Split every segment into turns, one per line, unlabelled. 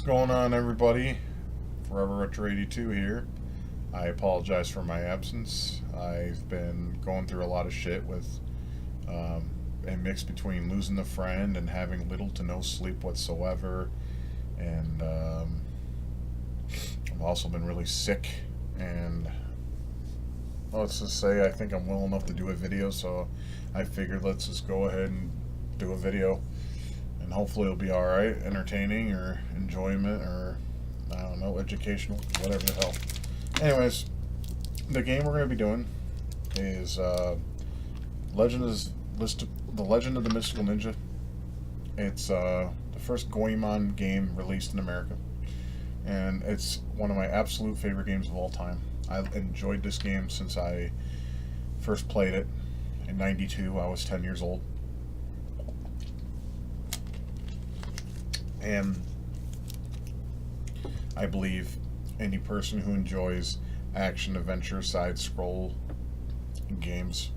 going on, everybody? Forever Retro 82 here. I apologize for my absence. I've been going through a lot of shit with a mix between losing a friend and having little to no sleep whatsoever. And I've also been really sick. And let's just say I think I'm well enough to do a video, so I figured let's just go ahead and do a video. And hopefully it'll be alright, entertaining, or enjoyment, or, I don't know, educational, whatever the hell. Anyways, the game we're going to be doing is The Legend of the Mystical Ninja. It's the first Goemon game released in America. And it's one of my absolute favorite games of all time. I've enjoyed this game since I first played it in '92. I was 10 years old. And I believe any person who enjoys action, adventure, side-scroll games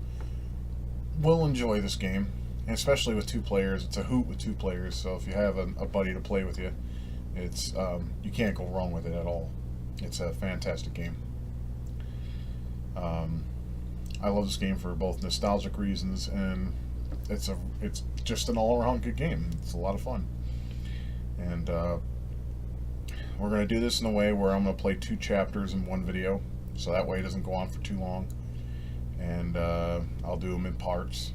will enjoy this game. And especially with two players. It's a hoot with two players, so if you have a buddy to play with you, it's you can't go wrong with it at all. It's a fantastic game. I love this game for both nostalgic reasons, and it's just an all-around good game. It's a lot of fun. And we're going to do this in a way where I'm going to play 2 chapters in one video, so that way it doesn't go on for too long. And I'll do them in parts.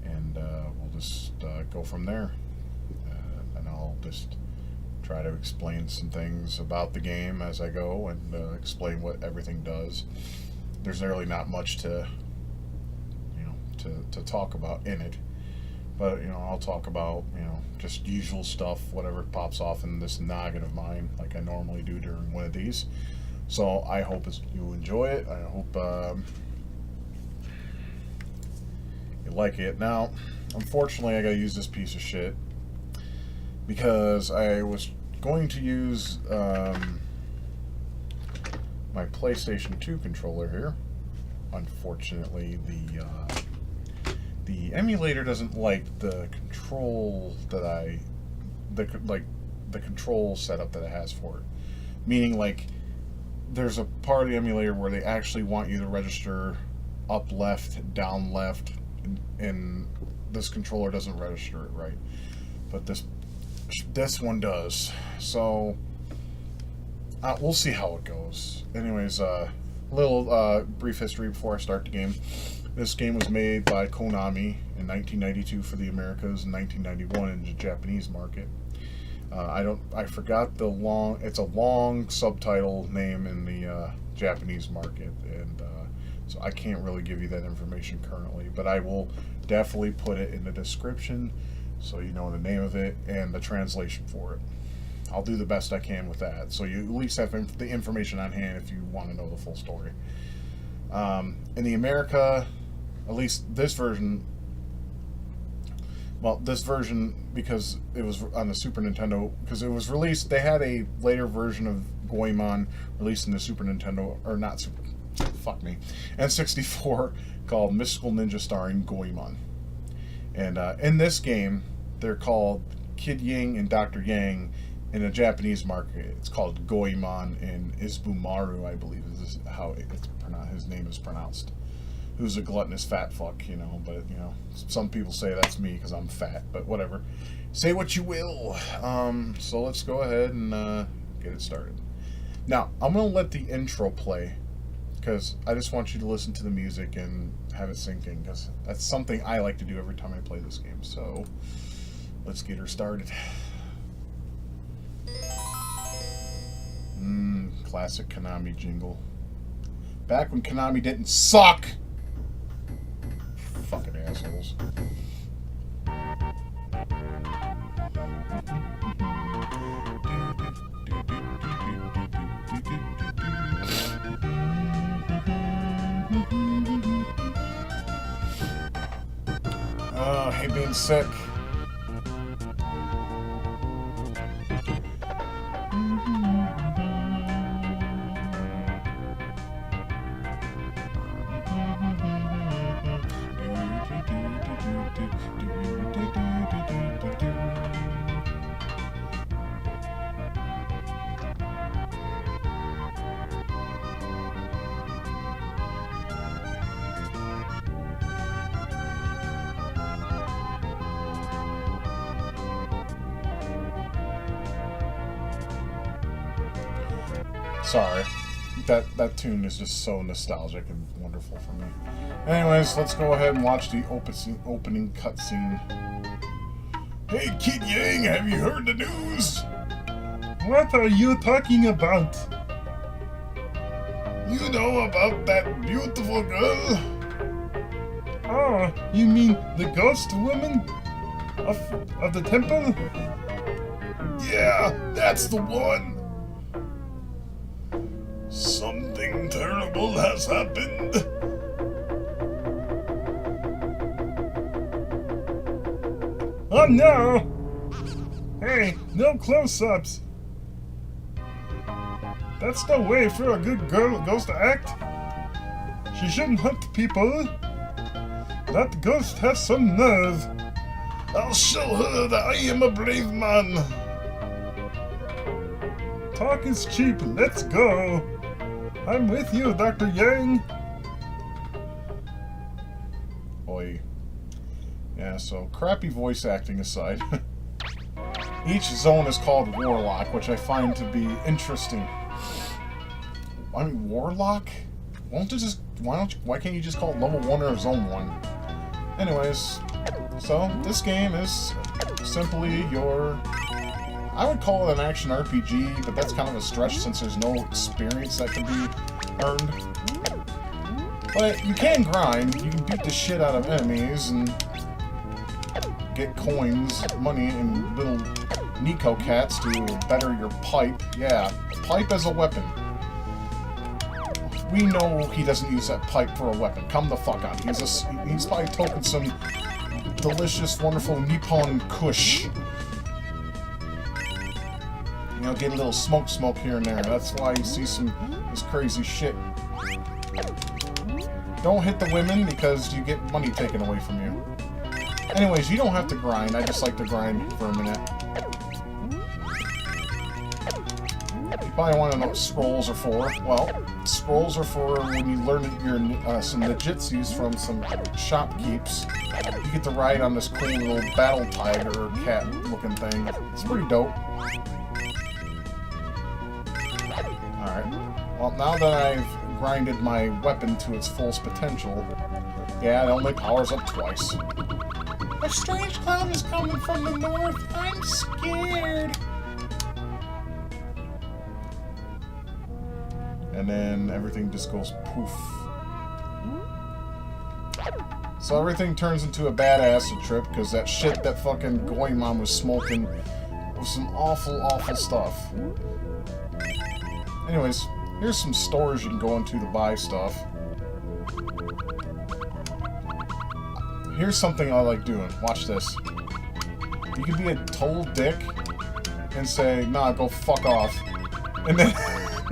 And we'll just go from there. And I'll just try to explain some things about the game as I go, and explain what everything does. There's really not much to talk about in it. But, I'll talk about, just usual stuff, whatever pops off in this noggin of mine, like I normally do during one of these. So I hope you enjoy it. I hope you like it. Now, unfortunately, I gotta use this piece of shit because I was going to use my PlayStation 2 controller here. Unfortunately, the emulator doesn't like the control that the control setup that it has for it. Meaning, like, there's a part of the emulator where they actually want you to register up left, down left, and this controller doesn't register it right. But this one does. So we'll see how it goes. Anyways, little brief history before I start the game. This game was made by Konami in 1992 for the Americas and 1991 in the Japanese market. I forgot it's a long subtitle name in the Japanese market, and so I can't really give you that information currently, but I will definitely put it in the description so you know the name of it and the translation for it. I'll do the best I can with that, so you at least have the information on hand if you want to know the full story. In the America, at least this version, because it was on the Super Nintendo, because it was released, they had a later version of Goemon released in the Super Nintendo, or not Super, fuck me, N64, called Mystical Ninja starring Goemon. And in this game, they're called Kid Ying and Dr. Yang. In the Japanese market, it's called Goemon, and Izubumaru, I believe, is how his name is pronounced. Who's a gluttonous fat fuck, but, some people say that's me because I'm fat, but whatever. Say what you will. So let's go ahead and get it started. Now, I'm going to let the intro play, because I just want you to listen to the music and have it sink in, because that's something I like to do every time I play this game. So, let's get her started. Classic Konami jingle. Back when Konami didn't suck! Fucking assholes. Oh, I hate being sick. Sorry. That tune is just so nostalgic and wonderful for me. Anyways, let's go ahead and watch the opening cutscene. Hey, Kid Yang, have you heard the news?
What are you talking about?
You know about that beautiful girl?
Oh, you mean the ghost woman of the temple?
Yeah, that's the one. Something terrible has happened.
Oh no! Hey, no close-ups. That's no way for a good ghost to act. She shouldn't hunt people. That ghost has some nerve.
I'll show her that I am a brave man.
Talk is cheap. Let's go. I'm with you, Dr. Yang.
Oi. Yeah, so crappy voice acting aside, each zone is called Warlock, which I find to be interesting. I mean, Warlock? Why can't you just call it Level 1 or Zone 1? Anyways, so this game is simply your... I would call it an action RPG, but that's kind of a stretch since there's no experience that can be earned. But you can grind, you can beat the shit out of enemies and get coins, money, and little Nico cats to better your pipe. Yeah, pipe as a weapon. We know he doesn't use that pipe for a weapon. Come the fuck on. He's probably token some delicious, wonderful Nippon Kush. You know, get a little smoke here and there. That's why you see this crazy shit. Don't hit the women because you get money taken away from you. Anyways, you don't have to grind. I just like to grind for a minute. You probably want to know what scrolls are for. Well, scrolls are for when you learn your some ninjutsus from some shopkeeps. You get to ride on this cool little battle tiger cat looking thing. It's pretty dope. Alright. Well, now that I've grinded my weapon to its fullest potential, yeah, it only powers up twice. A strange cloud is coming from the north. I'm scared. And then everything just goes poof. So everything turns into a bad acid trip because that shit that fucking Goemon was smoking was some awful, awful stuff. Anyways, here's some stores you can go into to buy stuff. Here's something I like doing. Watch this. You can be a total dick and say, nah, go fuck off. And then,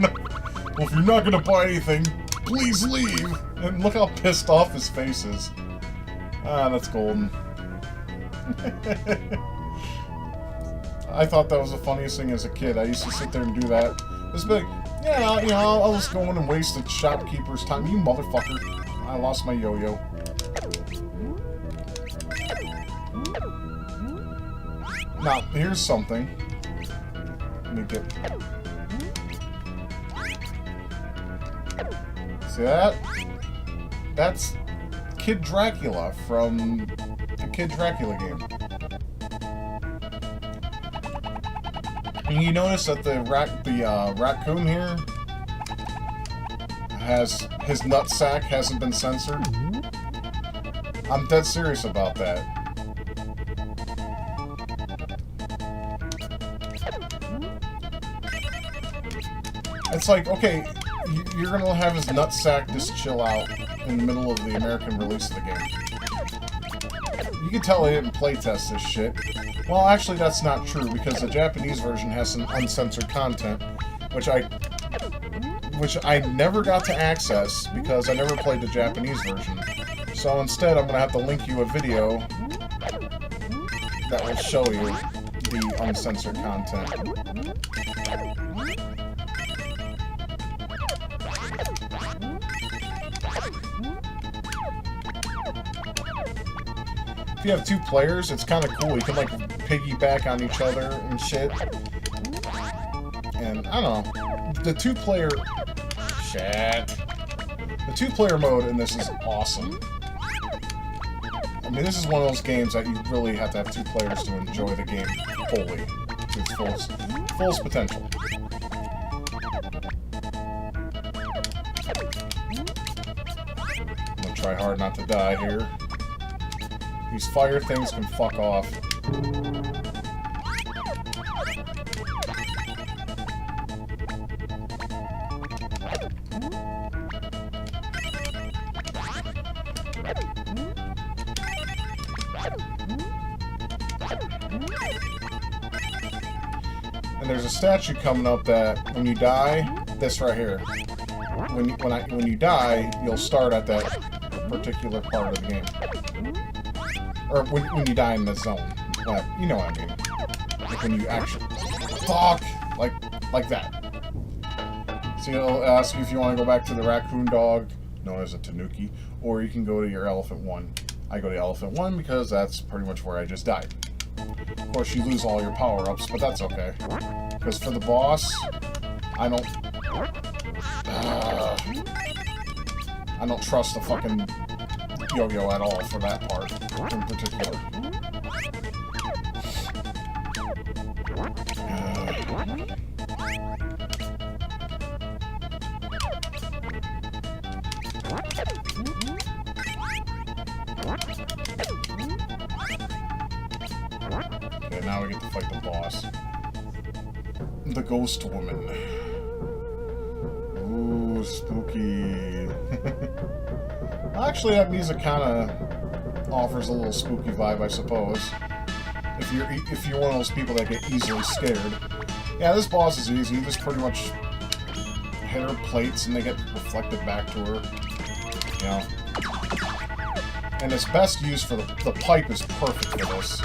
well, if you're not gonna buy anything, please leave. And look how pissed off his face is. Ah, that's golden. I thought that was the funniest thing as a kid. I used to sit there and do that. Just be like, yeah, you know, I'll just go in and waste the shopkeeper's time. You motherfucker. I lost my yo-yo. Now, here's something. Let me get... See that? That's Kid Dracula from the Kid Dracula game. And you notice that the raccoon here has... his nutsack hasn't been censored? I'm dead serious about that. It's like, okay, you're gonna have his nutsack just chill out in the middle of the American release of the game. You can tell they didn't playtest this shit. Well, actually, that's not true, because the Japanese version has some uncensored content, which I never got to access, because I never played the Japanese version. So instead, I'm gonna have to link you a video that will show you the uncensored content. If you have two players, it's kind of cool. You can, like, piggyback on each other and shit. and I don't know. The two-player... Shit. The two-player mode in this is awesome. I mean, this is one of those games that you really have to have two players to enjoy the game fully, to its fullest potential. I'm gonna try hard not to die here. These fire things can fuck off. And there's a statue coming up that when you die, this right here. When you die, you'll start at that particular part of the game. Or when you die in the zone. You know what I mean. Like when you actually... Fuck! Like that. So it'll ask you if you want to go back to the raccoon dog, known as a tanuki, or you can go to your elephant one. I go to elephant one because that's pretty much where I just died. Of course, you lose all your power-ups, but that's okay. Because for the boss, I don't trust the fucking yo-yo at all for that part in particular. Okay, now we get to fight the boss. The ghost woman. Ooh, spooky. Actually, that music kind of offers a little spooky vibe, I suppose. If you're one of those people that get easily scared. Yeah, this boss is easy. You just pretty much hit her plates and they get reflected back to her. You know. And its best use for the pipe is perfect for this.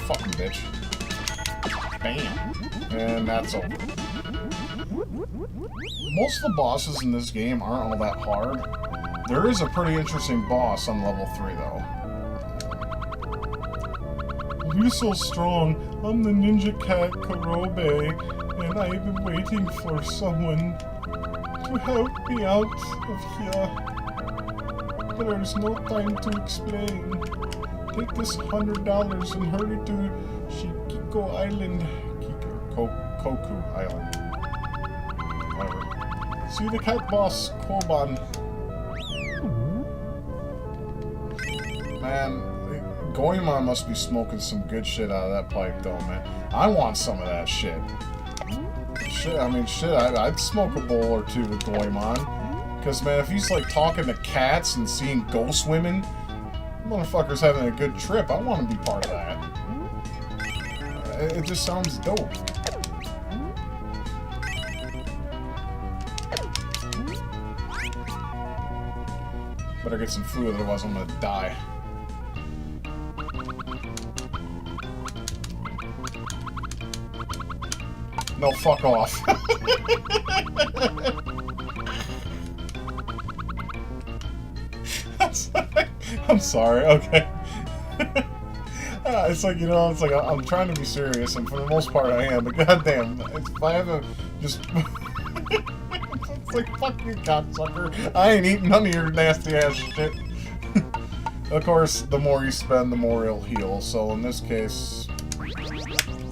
Fucking bitch. Bam. And that's over. Most of the bosses in this game aren't all that hard. There is a pretty interesting boss on level 3, though.
You're so strong. I'm the ninja cat Karobe, and I've been waiting for someone to help me out of here. There's no time to explain. Take this $100 and hurry to Shikiko Island. Koku Island. Whatever. See the cat boss, Koban. Man, Goemon must be smoking some good shit out of that pipe, though, man. I want some of that shit. Shit, I mean, shit, I'd smoke a bowl or two with Goemon. Because, man, if he's, like, talking to cats and seeing ghost women... Motherfucker's having a good trip. I want to be part of that. It just sounds dope. Better get some food, otherwise I'm gonna die. No, fuck off. I'm sorry, okay. It's like, you know, it's like I'm trying to be serious, and for the most part I am, but goddamn, if I have a just... It's like, fuck you, cocksucker. I ain't eating none of your nasty ass shit. Of course, the more you spend, the more it'll heal, so in this case,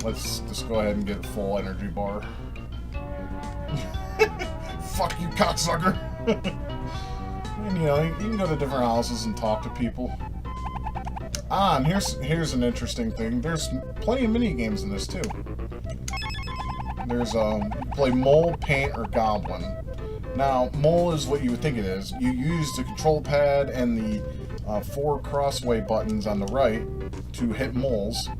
let's just go ahead and get a full energy bar. Fuck you, cocksucker. And, you know, you can go to different houses and talk to people. Ah, and here's an interesting thing. There's plenty of mini games in this too. There's play mole, paint, or goblin. Now, mole is what you would think it is. You use the control pad and the 4 crossway buttons on the right to hit moles.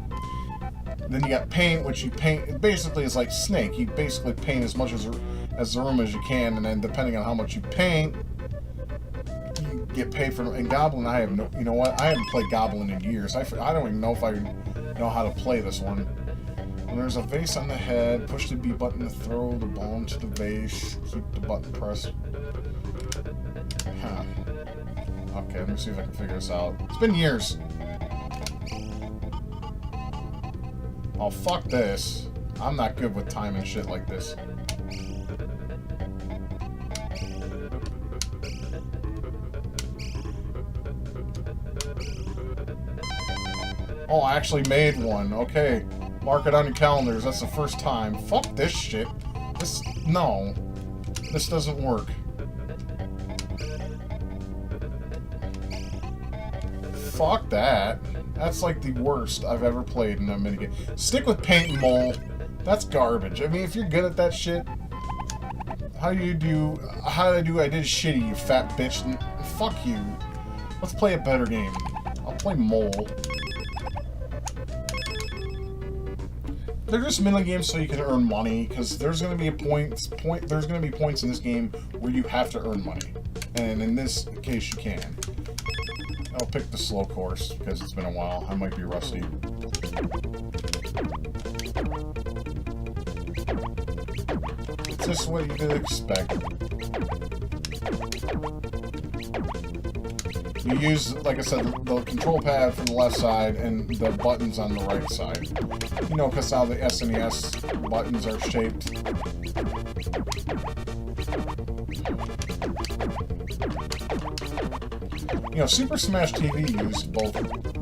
Then you got paint, which you paint. It basically is like Snake. You basically paint as much as the room as you can, and then depending on how much you paint, you get paid for it. And Goblin, I have no. You know what? I haven't played Goblin in years. I don't even know if I know how to play this one. When there's a vase on the head, push the B button to throw the ball to the vase. Keep the button pressed. Huh. Okay, let me see if I can figure this out. It's been years. Oh, fuck this. I'm not good with time and shit like this. Oh, I actually made one. Okay. Mark it on your calendars. That's the first time. Fuck this shit. No. This doesn't work. Fuck that. That's like the worst I've ever played in a minigame. Stick with paint and mold. That's garbage. I mean, if you're good at that shit, how did I do? I did shitty, you fat bitch. Fuck you. Let's play a better game. I'll play mole. They're just minigames so you can earn money, because there's going to be there's going to be points in this game where you have to earn money, and in this case you can. I'll pick the slow course because it's been a while. I might be rusty. It's just what you could expect. You use, like I said, the control pad for the left side and the buttons on the right side. You know, because how the SNES buttons are shaped. You know, Super Smash TV used both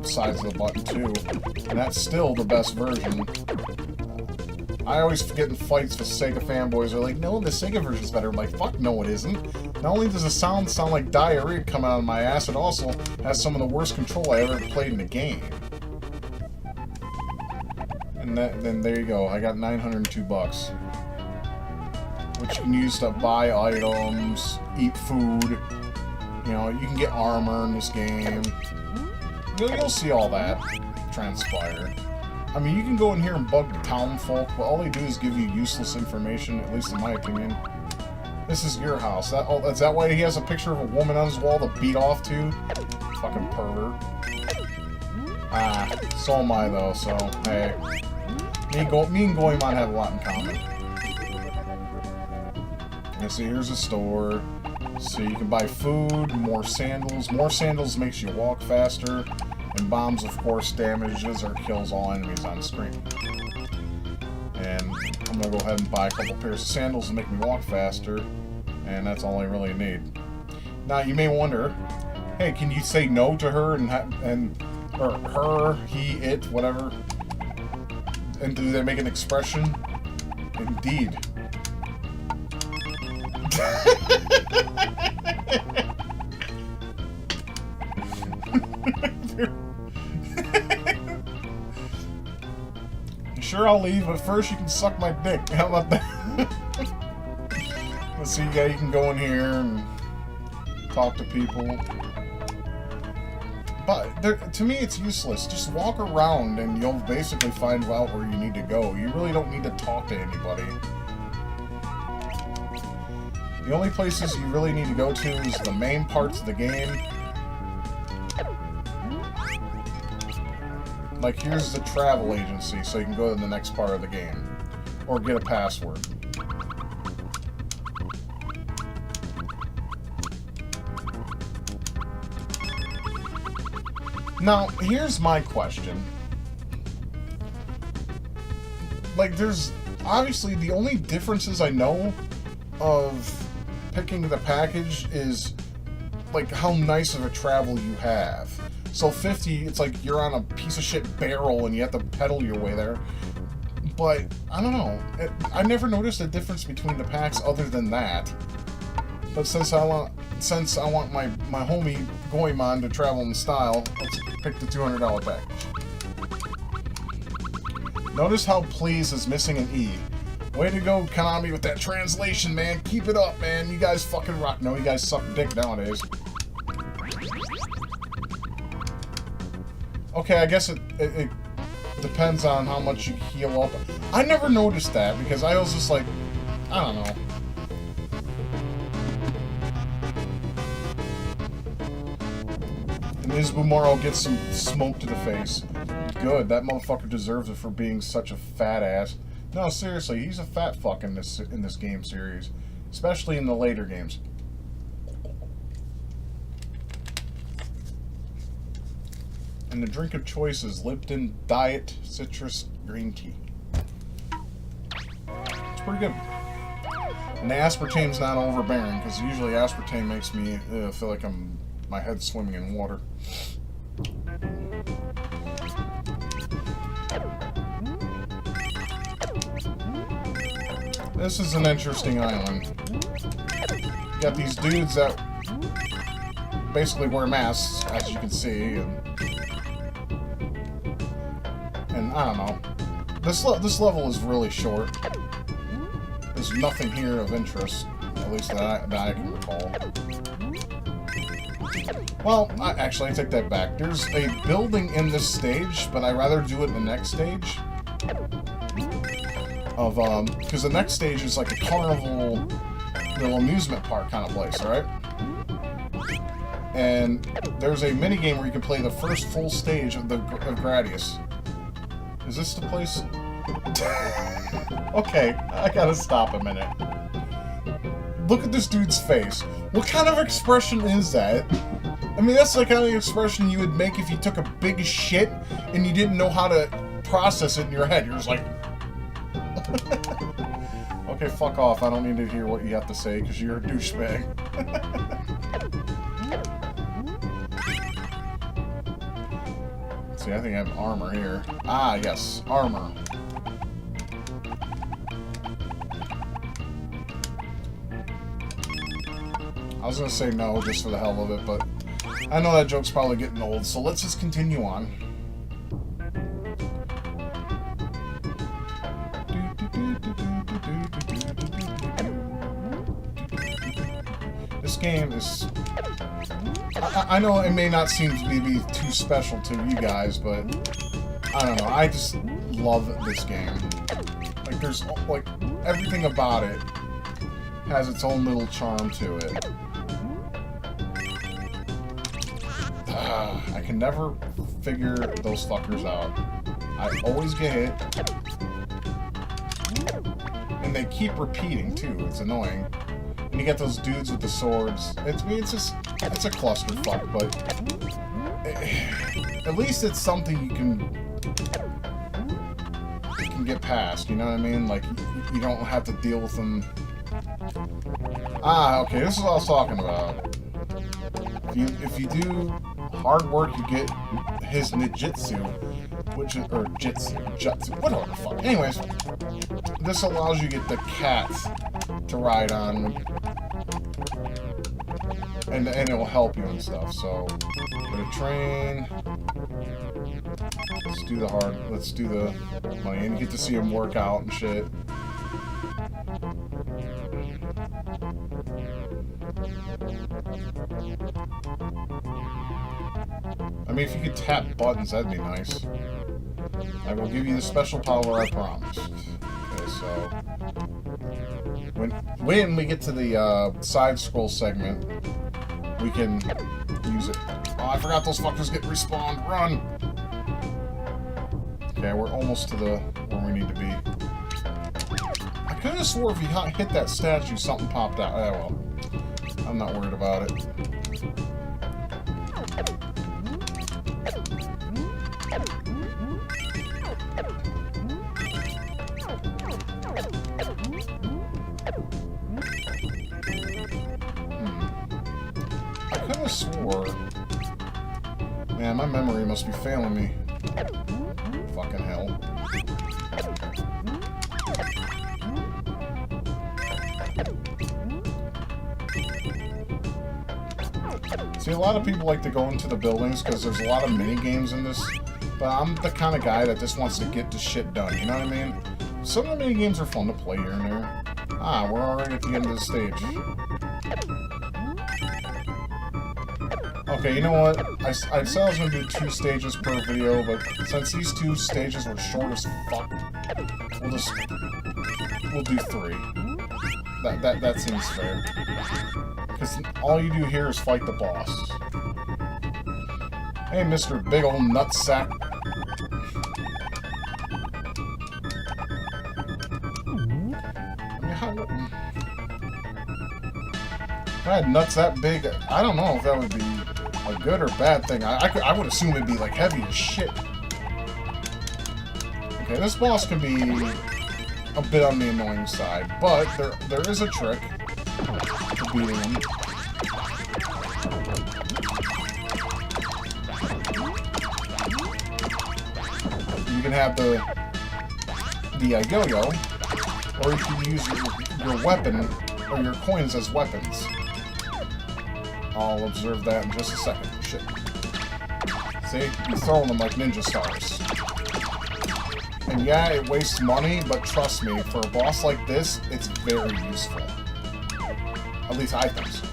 sides of the button too, and that's still the best version. I always get in fights with Sega fanboys. They're like, no, the Sega version's better. I'm like, fuck no, it isn't. Not only does the sound like diarrhea coming out of my ass, it also has some of the worst control I ever played in a game. And then there you go. I got 902 bucks, which you can use to buy items, eat food. You know, you can get armor in this game. You'll see all that transpire. I mean, you can go in here and bug the town folk, but all they do is give you useless information, at least in my opinion. This is your house. Is that why he has a picture of a woman on his wall to beat off to? Fucking pervert. Ah, so am I though, so, hey. Me and Goemon have a lot in common. And see, here's a store. So you can buy food, more sandals. More sandals makes you walk faster. And bombs, of course, damages or kills all enemies on screen. And I'm going to go ahead and buy a couple pairs of sandals to make me walk faster. And that's all I really need. Now, you may wonder, hey, can you say no to her or her, he, it, whatever? And do they make an expression? Indeed. Sure, I'll leave, but first you can suck my dick. How about that? Let's see, yeah, you can go in here and talk to people. But to me, it's useless. Just walk around and you'll basically find out where you need to go. You really don't need to talk to anybody. The only places you really need to go to is the main parts of the game. Like, here's the travel agency, so you can go to the next part of the game. Or get a password. Now, here's my question. Like, there's... Obviously, the only differences I know of picking the package is, like, how nice of a travel you have. So 50, it's like you're on a piece of shit barrel and you have to pedal your way there. But, I don't know. I never noticed a difference between the packs other than that. But since I want my homie Goemon to travel in style, let's pick the $200 package. Notice how please is missing an E. Way to go, Konami, with that translation, man. Keep it up, man. You guys fucking rock. No, you guys suck dick nowadays. Okay, I guess it depends on how much you heal up. I never noticed that because I was just like, I don't know. And Izbumaro gets some smoke to the face. Good, that motherfucker deserves it for being such a fat ass. No, seriously, he's a fat fuck in this game series, especially in the later games. And the drink of choice is Lipton Diet Citrus Green Tea. It's pretty good. And the aspartame's not overbearing, because usually aspartame makes me feel like my head's swimming in water. This is an interesting island. You got these dudes that basically wear masks, as you can see, and I don't know. This level is really short. There's nothing here of interest, at least that I can recall. Well, actually, I take that back. There's a building in this stage, but I'd rather do it in the next stage. Because the next stage is like a carnival, little amusement park kind of place, right? And there's a mini game where you can play the first full stage of Gradius. Is this the place? Okay, I gotta stop a minute. Look at this dude's face. What kind of expression is that? I mean, that's the kind of expression you would make if you took a big shit and you didn't know how to process it in your head. You're just like... Okay, fuck off. I don't need to hear what you have to say because you're a douchebag. See, I think I have armor here. Ah, yes, armor. I was gonna say no just for the hell of it, but I know that joke's probably getting old, so let's just continue on. This game is... I know it may not seem to be too special to you guys, but I don't know. I just love this game. Like, there's like everything about it has its own little charm to it. I can never figure those fuckers out. I always get hit, and they keep repeating too. It's annoying. And you get those dudes with the swords. It's a clusterfuck, but at least it's something you can get past. You know what I mean? Like you don't have to deal with them. Ah, okay. This is what I was talking about. If you do hard work, you get his ninjutsu, or jutsu, whatever the fuck. Anyways, this allows you to get the cat to ride on, and it will help you and stuff. So, get a train. Let's do the money, and you get to see him work out and shit. I mean, if you could tap buttons, that'd be nice. I will give you the special power I promised. Okay, so... When we get to the side-scroll segment, we can use it. Oh, I forgot those fuckers get respawned. Run! Okay, we're almost to where we need to be. I could have swore if you hit that statue, something popped out. Oh, well. I'm not worried about it. I could have swore... Man, my memory must be failing me. Fucking hell. See, a lot of people like to go into the buildings because there's a lot of mini games in this, but I'm the kind of guy that just wants to get the shit done, you know what I mean? Some of the mini games are fun to play here and there. Ah, we're already at the end of the stage. Okay, you know what? I said I was going to do 2 stages per video, but since these 2 stages were short as fuck, we'll do 3. That seems fair. Because all you do here is fight the boss. Hey, Mr. Big Ol' Nutsack. If I had nuts that big, I don't know if that would be a good or bad thing. I would assume it'd be like heavy as shit. Okay, this boss can be a bit on the annoying side, but there is a trick to beating him. You can have the yo-yo, or you can use your weapon or your coins as weapons. I'll observe that in just a second. Shit. See? You're throwing them like ninja stars. And yeah, it wastes money, but trust me, for a boss like this, it's very useful. At least I think so.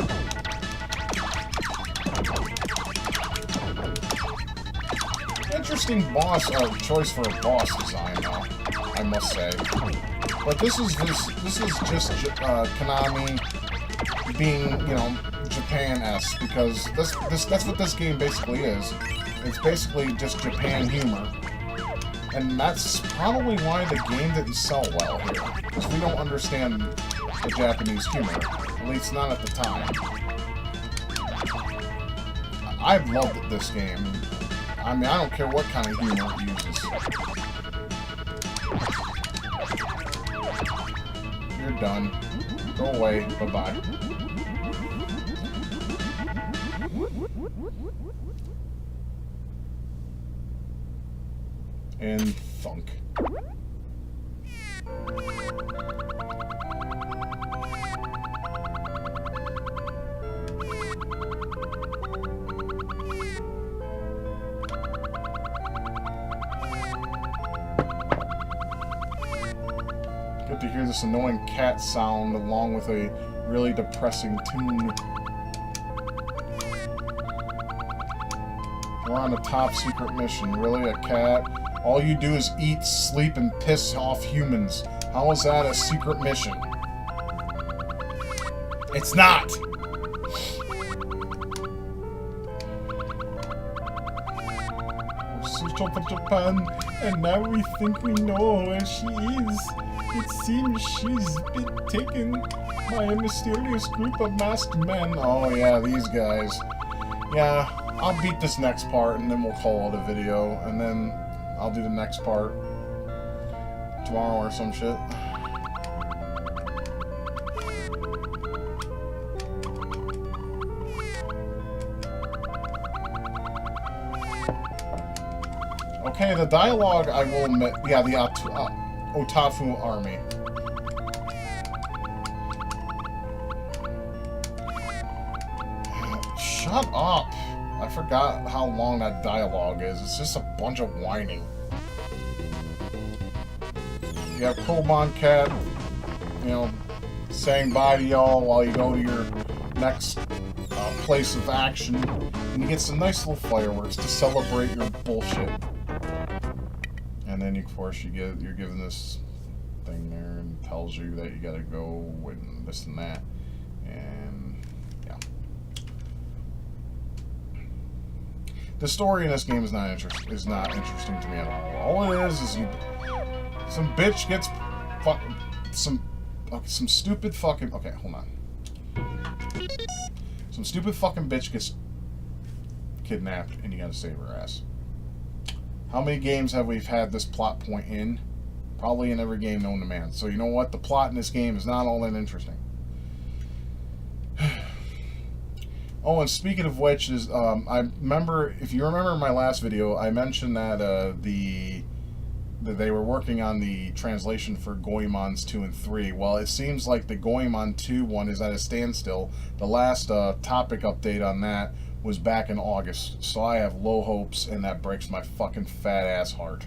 Interesting boss choice for a boss design, though, I must say. But this is just Konami being, you know, Japan-esque, because that's what this game basically is. It's basically just Japan humor. And that's probably why the game didn't sell well here, because we don't understand the Japanese humor, at least not at the time. I've loved this game. I mean, I don't care what kind of humor it uses. You're done. Go away. Bye-bye. And thunk. Good to hear this annoying cat sound along with a really depressing tune. We're on a top secret mission. Really, a cat? All you do is eat, sleep, and piss off humans. How is that a secret mission? It's not! We're switched over to Japan, and now we think we know where she is. It seems she's been taken by a mysterious group of masked men. Oh yeah, these guys. Yeah, I'll beat this next part, and then we'll call it a video, and then I'll do the next part tomorrow or some shit. Okay, the dialogue, I will admit, yeah, the Otafu army. Shut up! I forgot how long that dialogue is. It's just a bunch of whining. You have Koban Cat, you know, saying bye to y'all while you go to your next place of action, and you get some nice little fireworks to celebrate your bullshit. And then, of course, you're given this thing there and tells you that you gotta go and this and that, and yeah. The story in this game is not interesting to me at all. All it is some bitch gets some stupid fucking, okay, hold on. Some stupid fucking bitch gets kidnapped and you gotta save her ass. How many games have we had this plot point in? Probably in every game known to man. So you know what? The plot in this game is not all that interesting. Oh, and speaking of which, is I remember, if you remember my last video, I mentioned that that they were working on the translation for Goemons 2 and 3. Well, it seems like the Goemon 2 one is at a standstill. The last topic update on that was back in August, so I have low hopes, and that breaks my fucking fat ass heart.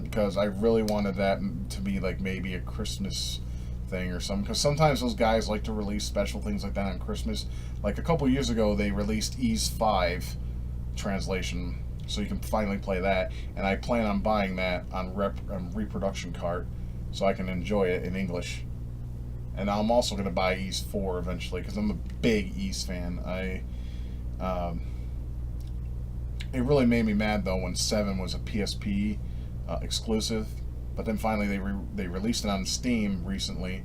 Because I really wanted that to be like maybe a Christmas thing or something, because sometimes those guys like to release special things like that on Christmas. Like a couple years ago, they released Ys 5 translation, so you can finally play that, and I plan on buying that on reproduction cart so I can enjoy it in English. And I'm also going to buy Ys 4 eventually, because I'm a big Ys fan. It really made me mad though when 7 was a PSP exclusive, but then finally they released it on Steam recently.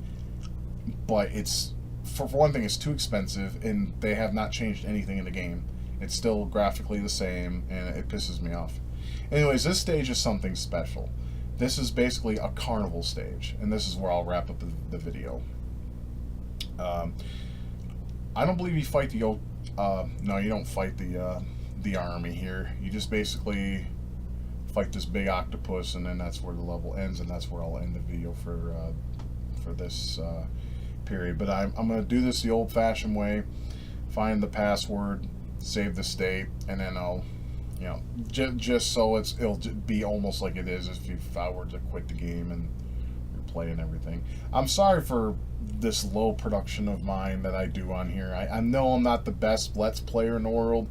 But it's for one thing, it's too expensive, and they have not changed anything in the game. It's still graphically the same, and it pisses me off. Anyways, this stage is something special. This is basically a carnival stage, and this is where I'll wrap up the video. I don't believe you fight the old. No, you don't fight the army here. You just basically fight this big octopus, and then that's where the level ends, and that's where I'll end the video for this period. But I'm going to do this the old-fashioned way. Find the password, save the state, and then I'll, you know, just so it'll be almost like it is if I were to quit the game and replay and everything. I'm sorry for this low production of mine that I do on here. I know I'm not the best Let's Player in the world.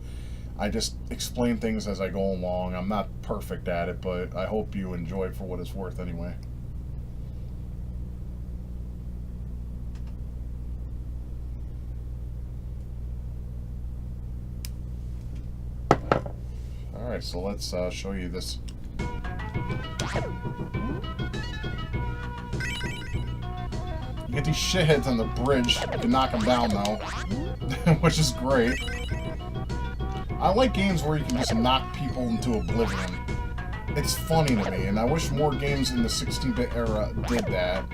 I just explain things as I go along. I'm not perfect at it, but I hope you enjoy it for what it's worth anyway. Alright, so let's show you this. You get these shitheads on the bridge. You can knock them down, though. Which is great. I like games where you can just knock people into oblivion. It's funny to me, and I wish more games in the 16-bit era did that.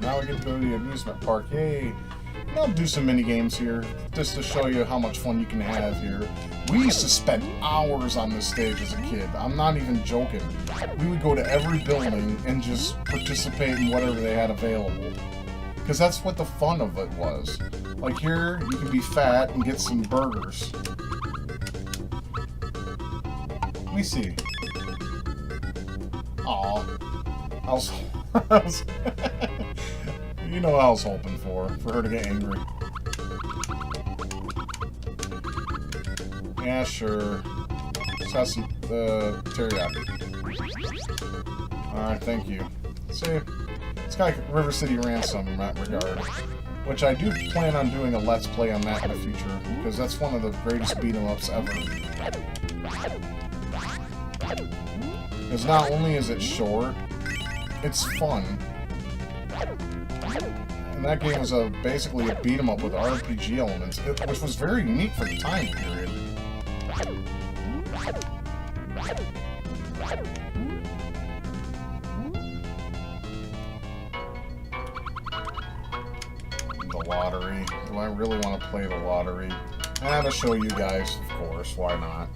Now we get to go to the amusement park. Yay! I'll do some mini games here, just to show you how much fun you can have here. We used to spend hours on this stage as a kid. I'm not even joking. We would go to every building and just participate in whatever they had available. Because that's what the fun of it was. Like here, you can be fat and get some burgers. Let me see. Aw. I was you know what I was hoping for her to get angry. Yeah, sure. Just have some teriyaki. Alright, thank you. See, it's kind of like River City Ransom in that regard. Which I do plan on doing a Let's Play on that in the future, because that's one of the greatest beat-em-ups ever. Because not only is it short, it's fun. And that game was basically a beat-em-up with RPG elements, which was very unique for the time period. The lottery. Do I really want to play the lottery? To show you guys, of course. Why not?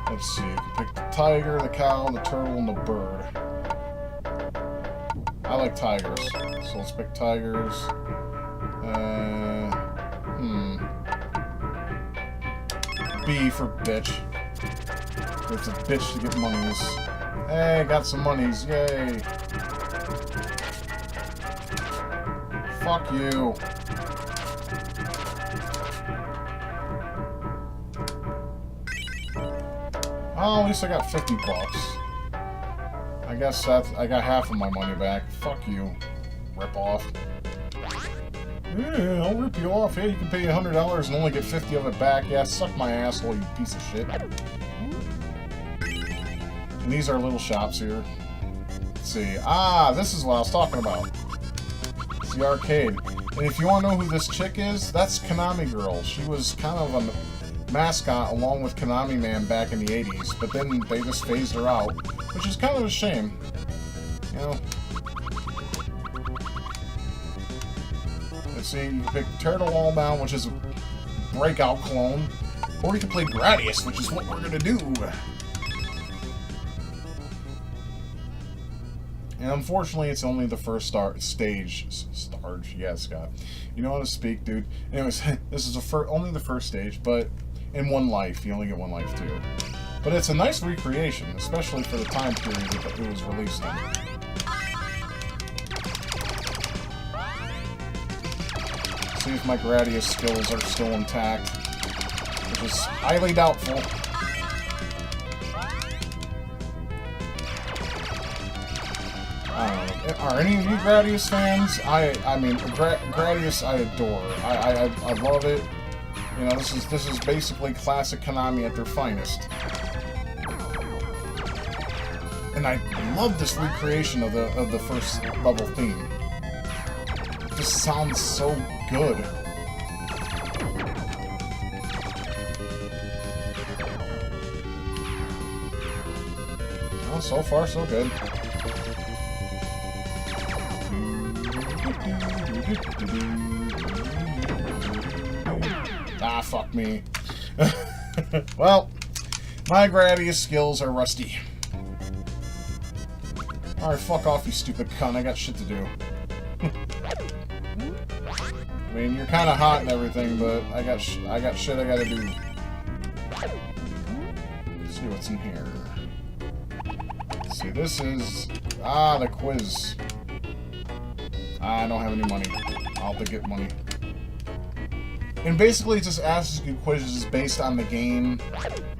Let's see. You can pick the tiger, the cow, the turtle, and the bird. I like tigers, so let's pick tigers. B for bitch. It's a bitch to get monies. Hey, got some monies, yay! Fuck you. Oh, at least I got 50 bucks. I guess I got half of my money back. Fuck you, rip off. Yeah, I'll rip you off. Hey, you can pay $100 and only get 50 of it back. Yeah, suck my asshole, you piece of shit. And these are little shops here. Let's see. Ah, this is what I was talking about. It's the arcade. And if you want to know who this chick is, that's Konami Girl. She was kind of a mascot along with Konami Man back in the 80s, but then they just phased her out, which is kind of a shame. You know. Let's see, you can pick Turtle Wallbound, which is a breakout clone, or you can play Gradius, which is what we're gonna do. And unfortunately, it's only the first stage. Yeah, Scott. You know how to speak, dude. Anyways, this is only the first stage, but in one life. You only get one life, too. But it's a nice recreation, especially for the time period that it was released in. See if my Gradius skills are still intact. which is highly doubtful. I don't know. Are any of you Gradius fans? I mean, Gradius I adore. I love it. You know, this is basically classic Konami at their finest. And I love this recreation of the first level theme. It just sounds so good. Well, so far so good. Ah, fuck me. Well, my Gradius skills are rusty. Alright, fuck off, you stupid cunt. I got shit to do. I mean, you're kind of hot and everything, but I got shit I gotta do. Let's see what's in here. Let's see, this is... Ah, the quiz. I don't have any money. I'll have to get money. And basically it just asks you quizzes based on the game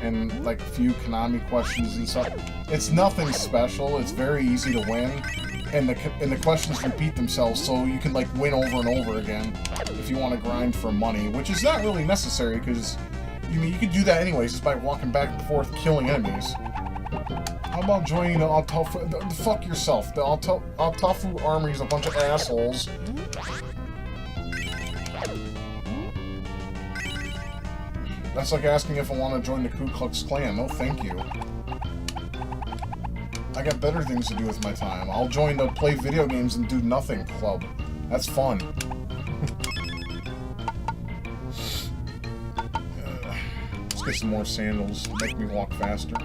and like a few Konami questions and stuff. It's nothing special. It's very easy to win, and the questions repeat themselves, so you can like win over and over again if you want to grind for money, which is not really necessary because you could do that anyways just by walking back and forth killing enemies. How about joining the Altafu? Fuck yourself. The Altafu army is a bunch of assholes. That's like asking if I want to join the Ku Klux Klan. No, thank you. I got better things to do with my time. I'll join the play video games and do nothing club. That's fun. Let's get some more sandals to make me walk faster.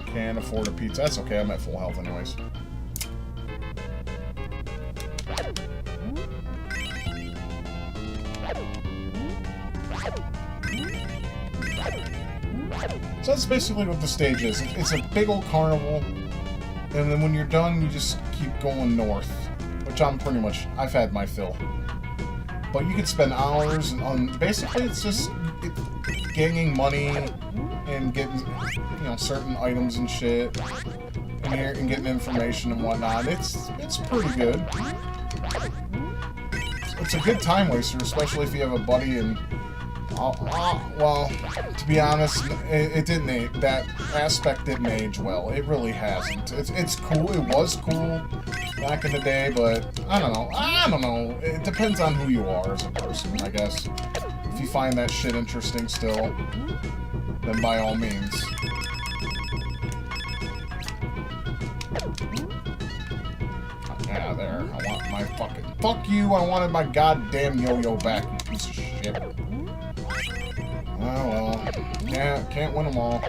Can't afford a pizza. That's okay, I'm at full health anyways. So that's basically what the stage is. It's a big old carnival, and then when you're done, you just keep going north, which I've had my fill. But you could spend hours on, basically it's just gaining money and getting, you know, certain items and shit, and getting information and whatnot. It's pretty good. It's a good time waster, especially if you have a buddy and... well, to be honest, it didn't age. That aspect didn't age well. It really hasn't. It's cool. It was cool back in the day, but I don't know. It depends on who you are as a person, I guess. If you find that shit interesting still, then by all means. Yeah, there. I want my fucking... Fuck you! I wanted my goddamn yo-yo back, you piece of shit. Oh well, yeah, can't win them all.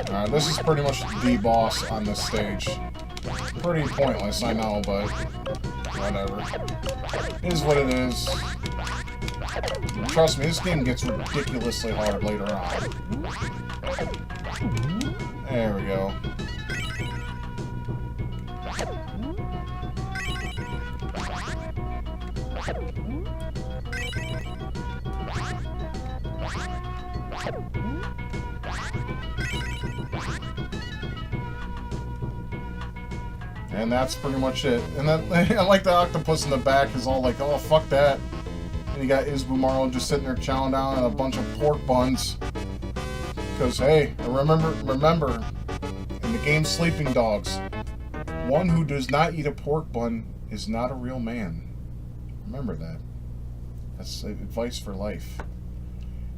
Alright, this is pretty much the boss on this stage. Pretty pointless, I know, but whatever. It is what it is. Trust me, this game gets ridiculously hard later on. There we go. And that's pretty much it. And then, I like the octopus in the back is all like, oh, fuck that. And you got Isbumaru just sitting there chowing down on a bunch of pork buns. Because, hey, remember, in the game Sleeping Dogs, one who does not eat a pork bun is not a real man. Remember that. That's advice for life.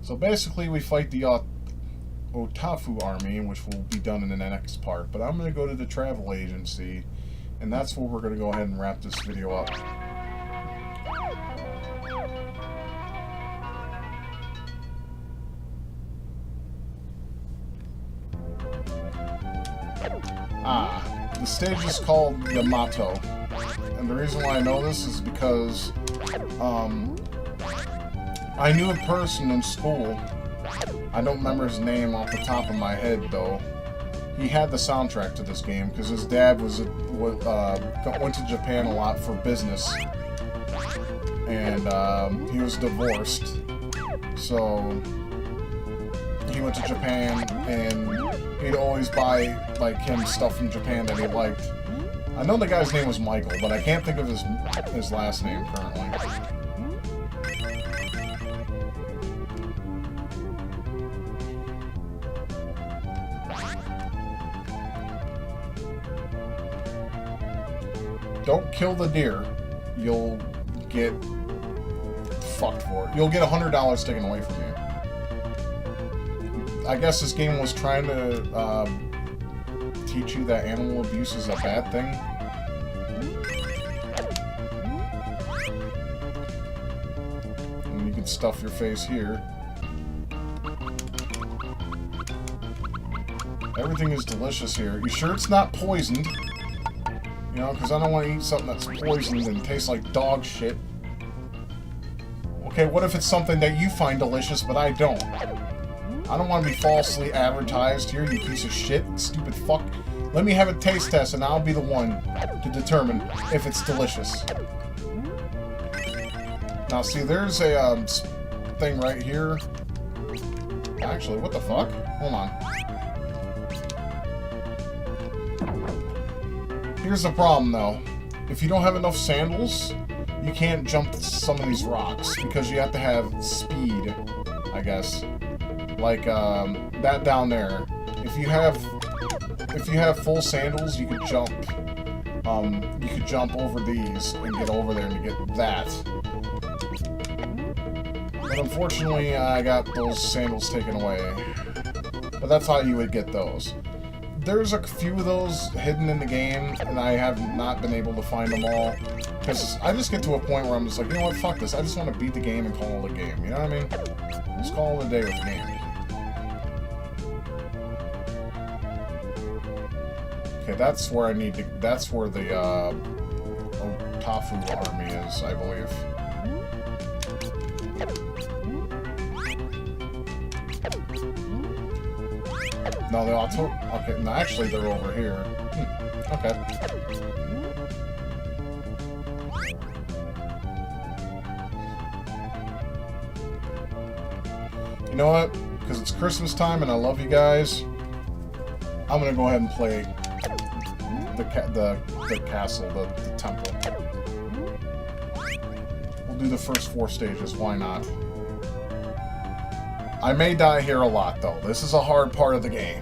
So basically, we fight the Otafu army, which will be done in the next part. But I'm going to go to the travel agency, and that's where we're going to go ahead and wrap this video up. The stage is called Yamato, and the reason why I know this is because I knew a person in school. I don't remember his name off the top of my head though. he had the soundtrack to this game because his dad went to Japan a lot for business, and he was divorced, so he went to Japan, and he'd always buy like him stuff from Japan that he liked. I know the guy's name was Michael, but I can't think of his last name currently. Don't kill the deer. You'll get fucked for it. You'll get $100 taken away from you. I guess this game was trying to teach you that animal abuse is a bad thing. And you can stuff your face here. Everything is delicious here. You sure it's not poisoned? You know, because I don't want to eat something that's poisoned and tastes like dog shit. Okay, what if it's something that you find delicious, but I don't? I don't want to be falsely advertised here, you piece of shit, stupid fuck. Let me have a taste test, and I'll be the one to determine if it's delicious. Now, see, there's a thing right here. Actually, what the fuck? Hold on. Here's the problem, though. If you don't have enough sandals, you can't jump some of these rocks because you have to have speed, I guess. Like that down there. If you have full sandals, you could jump. You could jump over these and get over there and get that. But unfortunately, I got those sandals taken away. But that's how you would get those. There's a few of those hidden in the game, and I have not been able to find them all. Because I just get to a point where I'm just like, you know what, fuck this. I just want to beat the game and call it a game. You know what I mean? Just call it a day with the game. Okay, that's where I need to... That's where the, Tafu army is, I believe. No, they're all... Okay, no, actually, they're over here. Okay. You know what? Because it's Christmas time and I love you guys, I'm gonna go ahead and play the castle, the temple. We'll do the first 4 stages, why not? I may die here a lot, though. This is a hard part of the game.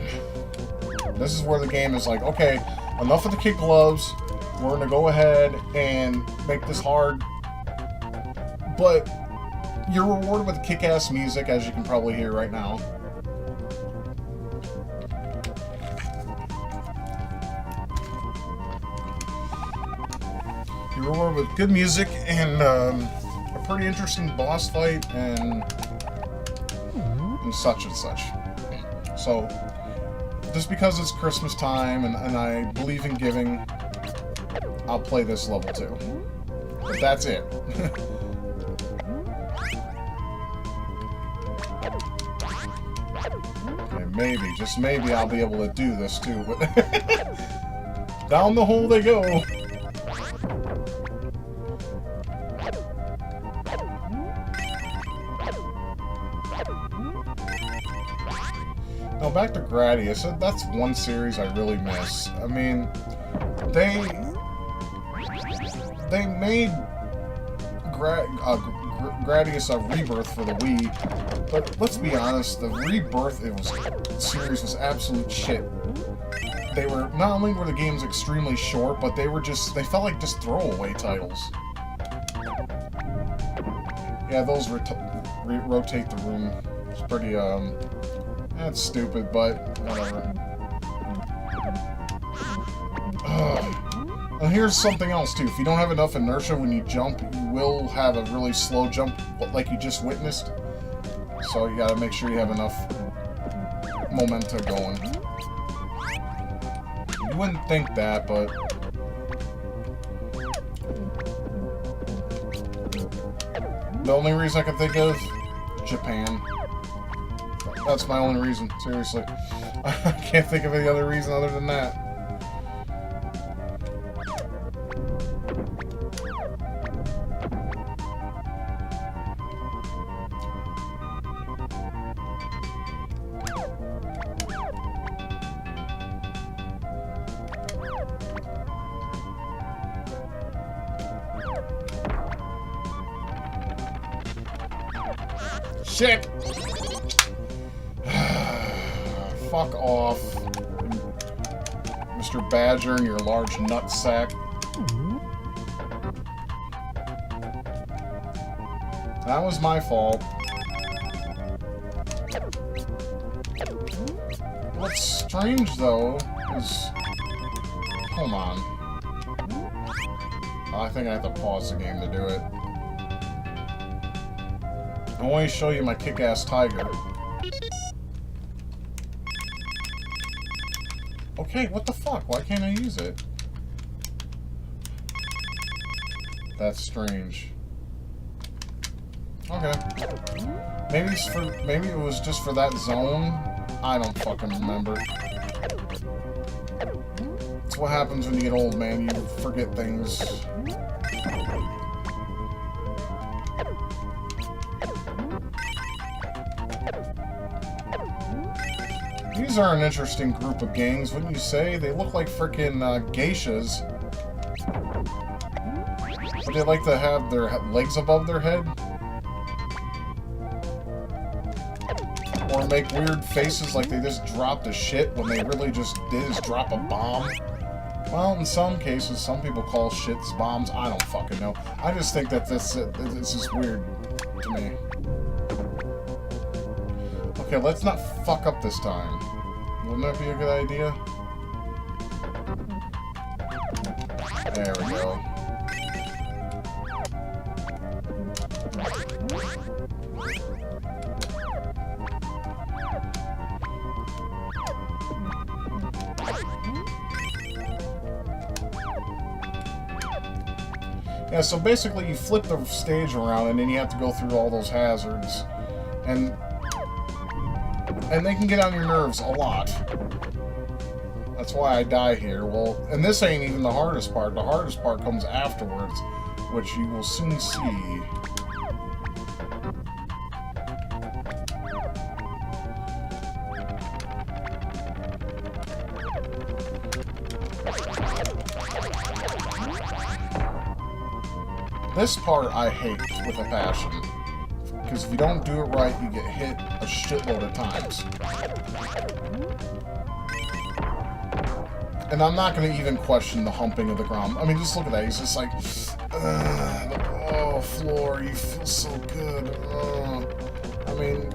This is where the game is like, okay, enough of the kid gloves. We're gonna go ahead and make this hard. But you're rewarded with kick-ass music, as you can probably hear right now. You're rewarded with good music and a pretty interesting boss fight and such and such. So, just because it's Christmas time and I believe in giving, I'll play this level too. But that's it. Okay, maybe, just maybe I'll be able to do this too. Down the hole they go! Now back to Gradius, that's one series I really miss. I mean, they made Gradius a Rebirth for the Wii, but let's be honest, the Rebirth series was absolute shit. They were, not only were the games extremely short, but they felt like just throwaway titles. Yeah, those rotate the room. It's pretty, that's stupid, but whatever. And here's something else, too. If you don't have enough inertia when you jump, you will have a really slow jump, like you just witnessed. So you gotta make sure you have enough momentum going. You wouldn't think that, but... The only reason I can think of... Japan. That's my only reason, seriously. I can't think of any other reason other than that. Shit! Fuck off, Mr. Badger and your large nutsack. That was my fault. What's strange, though, is... Hold on. I think I have to pause the game to do it. I want to show you my kick-ass tiger. Okay, what the fuck? Why can't I use it? That's strange. Okay. Maybe it was just for that zone. I don't fucking remember. It's what happens when you get old, man. You forget things. These are an interesting group of gangs, wouldn't you say? They look like frickin' geishas. But they like to have their legs above their head. Or make weird faces like they just dropped a shit when they really just did is drop a bomb. Well, in some cases, some people call shits bombs. I don't fucking know. I just think that this is weird to me. Okay, let's not fuck up this time. Wouldn't that be a good idea? There we go. Yeah, so basically you flip the stage around and then you have to go through all those hazards. And they can get on your nerves a lot. That's why I die here. Well, and this ain't even the hardest part. The hardest part comes afterwards, which you will soon see. This part I hate with a passion. Because if you don't do it right, you get hit a shitload of times. And I'm not going to even question the humping of the ground. I mean, just look at that. He's just like, oh, floor, you feel so good. I mean,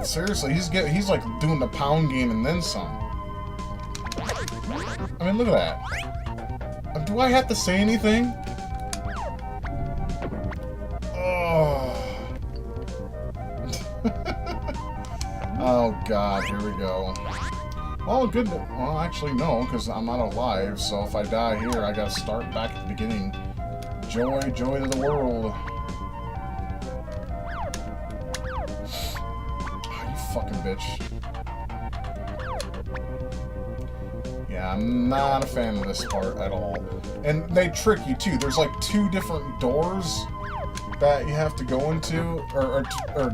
seriously, he's like doing the pound game and then some. I mean, look at that. Do I have to say anything? Oh god, here we go. Well, good. Well, actually, no, because I'm not alive, so if I die here, I gotta start back at the beginning. Joy, joy to the world. Oh, you fucking bitch. Yeah, I'm not a fan of this part at all. And they trick you, too. There's like 2 different doors that you have to go into, or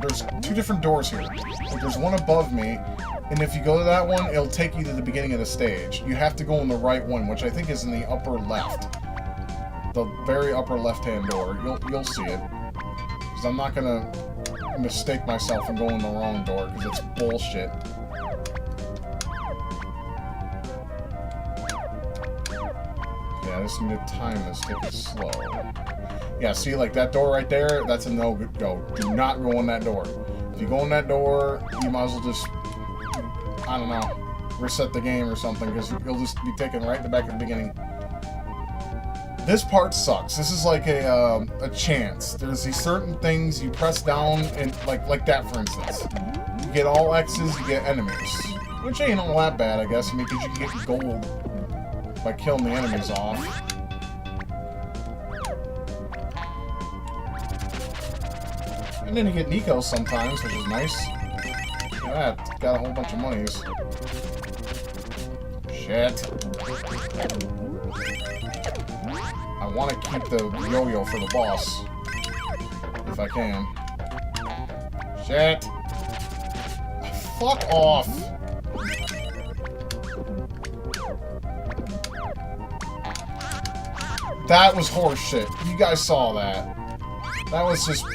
there's 2 different doors here. Like, there's one above me, and if you go to that one, it'll take you to the beginning of the stage. You have to go in the right one, which I think is in the upper left. The very upper left-hand door. You'll see it. Because I'm not gonna mistake myself and go in the wrong door, because it's bullshit. Yeah, I just need to time this, take it slow. Yeah, see, like that door right there, that's a no-go. Do not go in that door. If you go in that door, you might as well just, I don't know, reset the game or something, because you'll just be taken right back at the beginning. This part sucks. This is like a chance. There's these certain things you press down, and like that, for instance. You get all X's, you get enemies. Which ain't all that bad, I guess, because you can get gold by killing the enemies off. And then you get Nico sometimes, which is nice. Look at that, got a whole bunch of monies. Shit. I want to keep the yo-yo for the boss. If I can. Shit. Fuck off. That was horseshit. You guys saw that. That was just...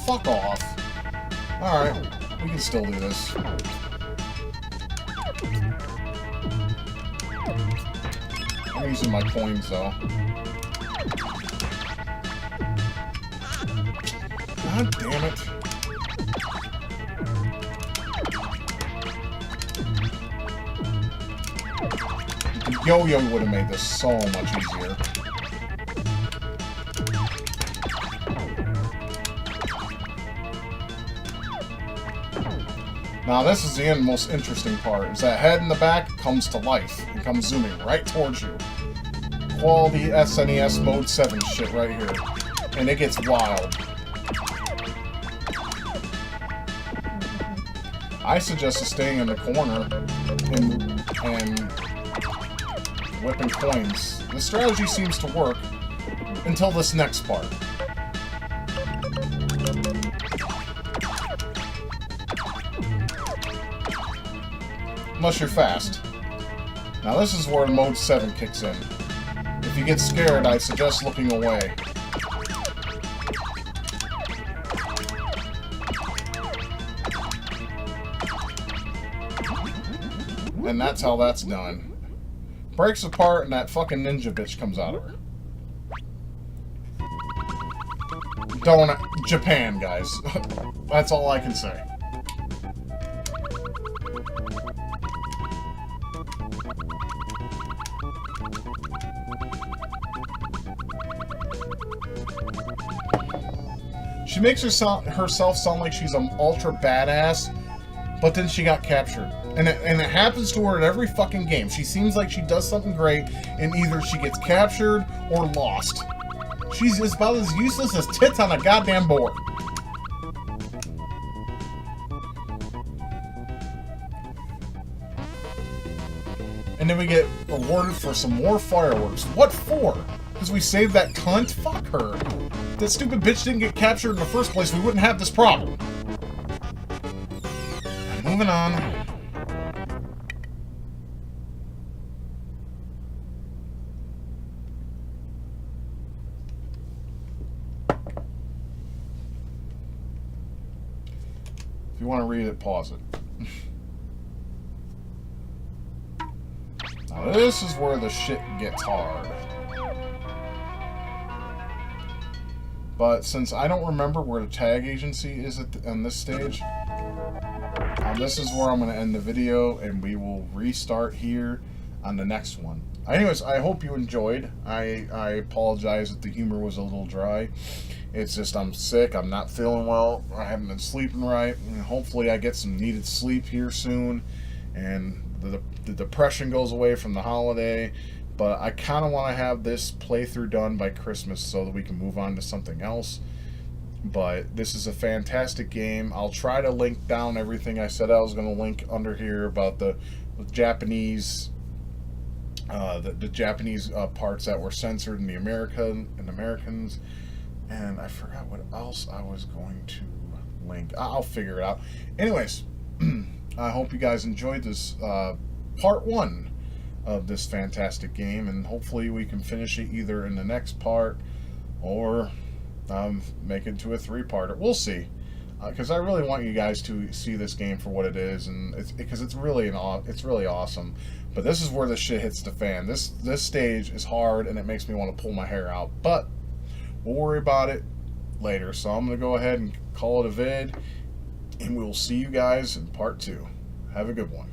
Fuck off. Alright, we can still do this. I'm using my coins, though. God damn it. The yo-yo would have made this so much easier. Now this is the most interesting part, is that head in the back comes to life and comes zooming right towards you. Quality SNES Mode 7 shit right here. And it gets wild. I suggest staying in the corner and whipping coins. The strategy seems to work until this next part. Unless you're fast. Now this is where Mode 7 kicks in. If you get scared, I suggest looking away. And that's how that's done. Breaks apart and that fucking ninja bitch comes out of her. Japan, guys. That's all I can say. She makes herself sound like she's an ultra badass, but then she got captured. And it happens to her in every fucking game. She seems like she does something great, and either she gets captured or lost. She's about as useless as tits on a goddamn board. And then we get awarded for some more fireworks. What for? Because we saved that cunt? Fuck her. If that stupid bitch didn't get captured in the first place, we wouldn't have this problem. Moving on. If you want to read it, pause it. Now this is where the shit gets hard. But since I don't remember where the tag agency is on this stage, this is where I'm going to end the video, and we will restart here on the next one. Anyways, I hope you enjoyed. I apologize if the humor was a little dry. It's just I'm sick. I'm not feeling well. I haven't been sleeping right. And hopefully I get some needed sleep here soon, and the depression goes away from the holiday. But I kind of want to have this playthrough done by Christmas so that we can move on to something else. But this is a fantastic game. I'll try to link down everything I said I was going to link under here about the Japanese the Japanese parts that were censored in the Americans. And I forgot what else I was going to link. I'll figure it out. Anyways, I hope you guys enjoyed this part 1 of this fantastic game, and hopefully we can finish it either in the next part or make it to a 3-parter. We'll see, because I really want you guys to see this game for what it is, and because it's really awesome. But this is where the shit hits the fan. This stage is hard, and it makes me want to pull my hair out. But we'll worry about it later. So I'm gonna go ahead and call it a vid, and we'll see you guys in part 2. Have a good one.